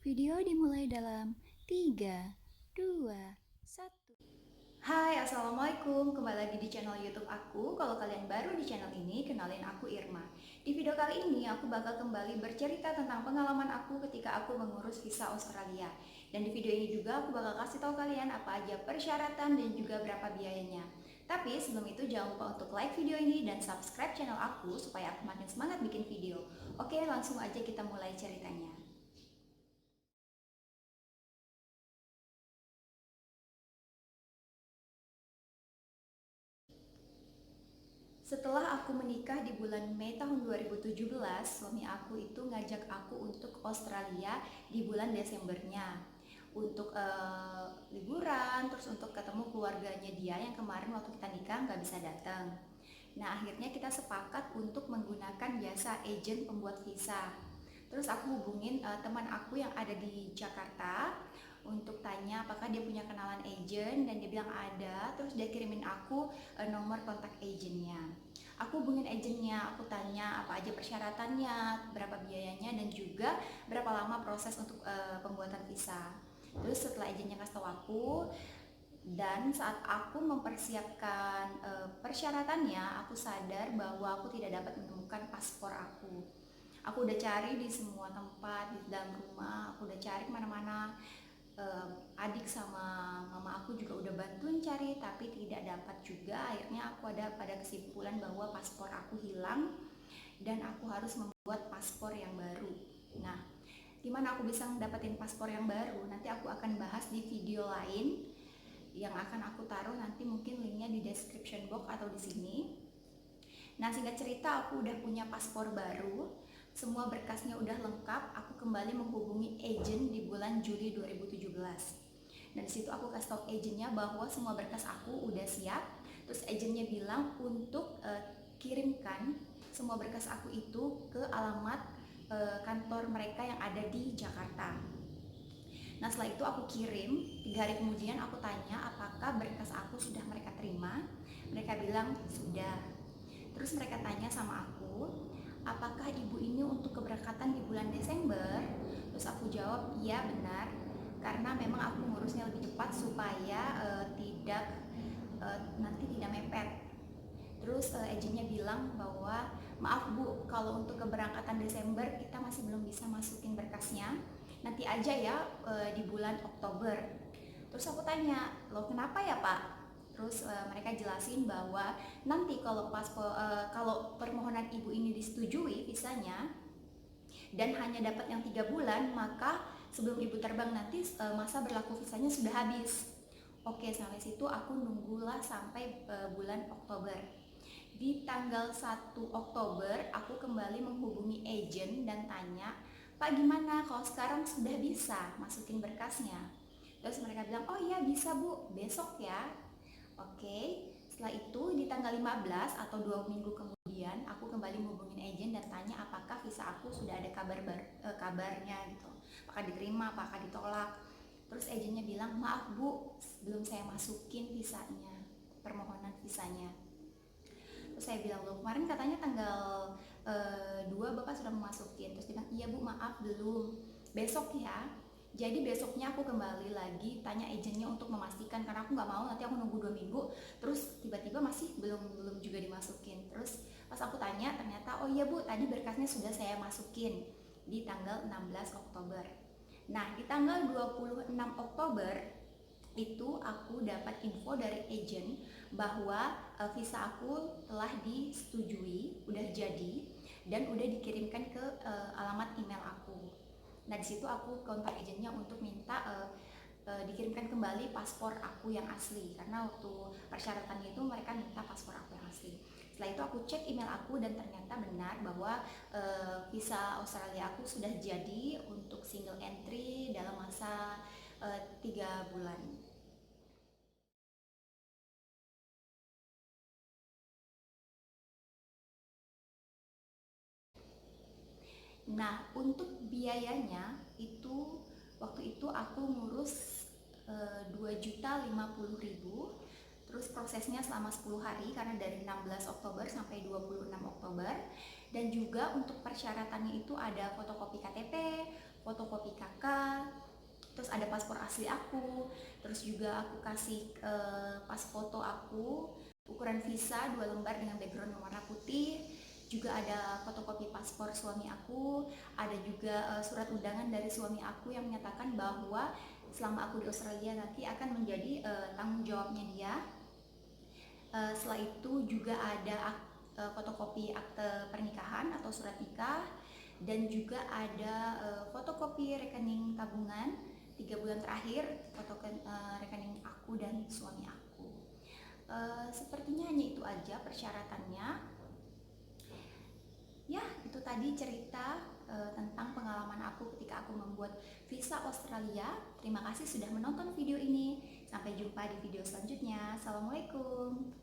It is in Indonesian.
Video dimulai dalam 3, 2, 1. Hai, Assalamualaikum. Kembali lagi di channel YouTube aku. Kalau kalian baru di channel ini, kenalin aku Irma. Di video kali ini, aku bakal kembali bercerita tentang pengalaman aku ketika aku mengurus visa Australia. Dan di video ini juga aku bakal kasih tahu kalian apa aja persyaratan dan juga berapa biayanya. Tapi sebelum itu jangan lupa untuk like video ini dan subscribe channel aku supaya aku makin semangat bikin video. Oke, langsung aja kita mulai ceritanya. Setelah aku menikah di bulan Mei tahun 2017, suami aku itu ngajak aku untuk Australia di bulan Desembernya untuk liburan, terus untuk ketemu keluarganya dia yang kemarin waktu kita nikah nggak bisa datang. Nah, akhirnya kita sepakat untuk menggunakan jasa agen pembuat visa. Terus aku hubungin teman aku yang ada di Jakarta untuk tanya apakah dia punya kenalan agent, dan dia bilang ada. Terus dia kirimin aku nomor kontak agentnya. Aku hubungin agentnya, aku tanya apa aja persyaratannya, berapa biayanya, dan juga berapa lama proses untuk pembuatan visa. Terus setelah agentnya kasih tahu aku, dan saat aku mempersiapkan persyaratannya, aku sadar bahwa aku tidak dapat menemukan paspor aku. Aku udah cari di semua tempat di dalam rumah, aku udah cari kemana-mana. Adik sama mama aku juga udah bantuin cari, tapi tidak dapat juga. Akhirnya aku ada pada kesimpulan bahwa paspor aku hilang dan aku harus membuat paspor yang baru. Nah, gimana aku bisa dapetin paspor yang baru? Nanti aku akan bahas di video lain yang akan aku taruh nanti, mungkin linknya di description box atau di sini. Nah, singkat cerita, aku udah punya paspor baru, semua berkasnya udah lengkap. Aku kembali menghubungi agent di bulan Juli 2017. Dan disitu aku kasih tau agentnya bahwa semua berkas aku udah siap. Terus agentnya bilang untuk kirimkan semua berkas aku itu ke alamat kantor mereka yang ada di Jakarta. Nah, setelah itu aku kirim. 3 hari kemudian aku tanya apakah berkas aku sudah mereka terima. Mereka bilang sudah. Terus mereka tanya sama aku, apakah ibu ini untuk keberangkatan di bulan Desember? Terus aku jawab, iya benar, karena memang aku ngurusnya lebih cepat supaya nanti tidak mepet. Terus agentnya bilang bahwa maaf Bu, kalau untuk keberangkatan Desember kita masih belum bisa masukin berkasnya, nanti aja ya di bulan Oktober. Terus aku tanya, loh kenapa ya Pak? Terus mereka jelasin bahwa nanti kalau permohonan ibu ini disetujui visanya dan hanya dapat yang 3 bulan, maka sebelum ibu terbang nanti masa berlaku visanya sudah habis. Oke, sampai situ aku nunggulah sampai bulan Oktober. Di tanggal 1 Oktober aku kembali menghubungi agent dan tanya, Pak gimana kalau sekarang sudah bisa masukin berkasnya? Terus mereka bilang, oh iya bisa Bu, besok ya. Oke, setelah itu di tanggal 15 atau 2 minggu kemudian aku kembali menghubungin agent dan tanya apakah visa aku sudah ada kabarnya gitu, apakah diterima, apakah ditolak. Terus agentnya bilang, maaf Bu, belum saya masukin visanya, permohonan visanya. Terus saya bilang, loh kemarin katanya tanggal 2 Bapak sudah memasukin. Terus dia bilang, iya Bu maaf belum, besok ya. Jadi besoknya aku kembali lagi tanya agentnya untuk memastikan, karena aku nggak mau nanti aku nunggu 2 minggu terus tiba-tiba masih belum juga dimasukin. Terus pas aku tanya ternyata, oh iya Bu tadi berkasnya sudah saya masukin di tanggal 16 Oktober. Nah di tanggal 26 Oktober itu aku dapat info dari agent bahwa visa aku telah disetujui, udah jadi, dan udah dikirimkan ke alamat email aku. Nah disitu aku kontak agentnya untuk minta dikirimkan kembali paspor aku yang asli, karena waktu persyaratannya itu mereka minta paspor aku yang asli. Setelah itu aku cek email aku dan ternyata benar bahwa visa Australia aku sudah jadi untuk single entry dalam masa 3 bulan. Nah, untuk biayanya itu waktu itu aku ngurus 2.050.000. Terus prosesnya selama 10 hari karena dari 16 Oktober sampai 26 Oktober. Dan juga untuk persyaratannya itu ada fotokopi KTP, fotokopi KK, terus ada paspor asli aku, terus juga aku kasih pas foto aku, ukuran visa 2 lembar dengan background warna putih, juga ada fotokopi paspor suami aku, ada juga surat undangan dari suami aku yang menyatakan bahwa selama aku di Australia nanti akan menjadi tanggung jawabnya dia. Setelah itu juga ada fotokopi akte pernikahan atau surat nikah, dan juga ada fotokopi rekening tabungan 3 bulan terakhir, rekening aku dan suami aku. Sepertinya hanya itu aja persyaratannya. Ya, itu tadi cerita tentang pengalaman aku ketika aku membuat visa Australia. Terima kasih sudah menonton video ini. Sampai jumpa di video selanjutnya. Assalamualaikum.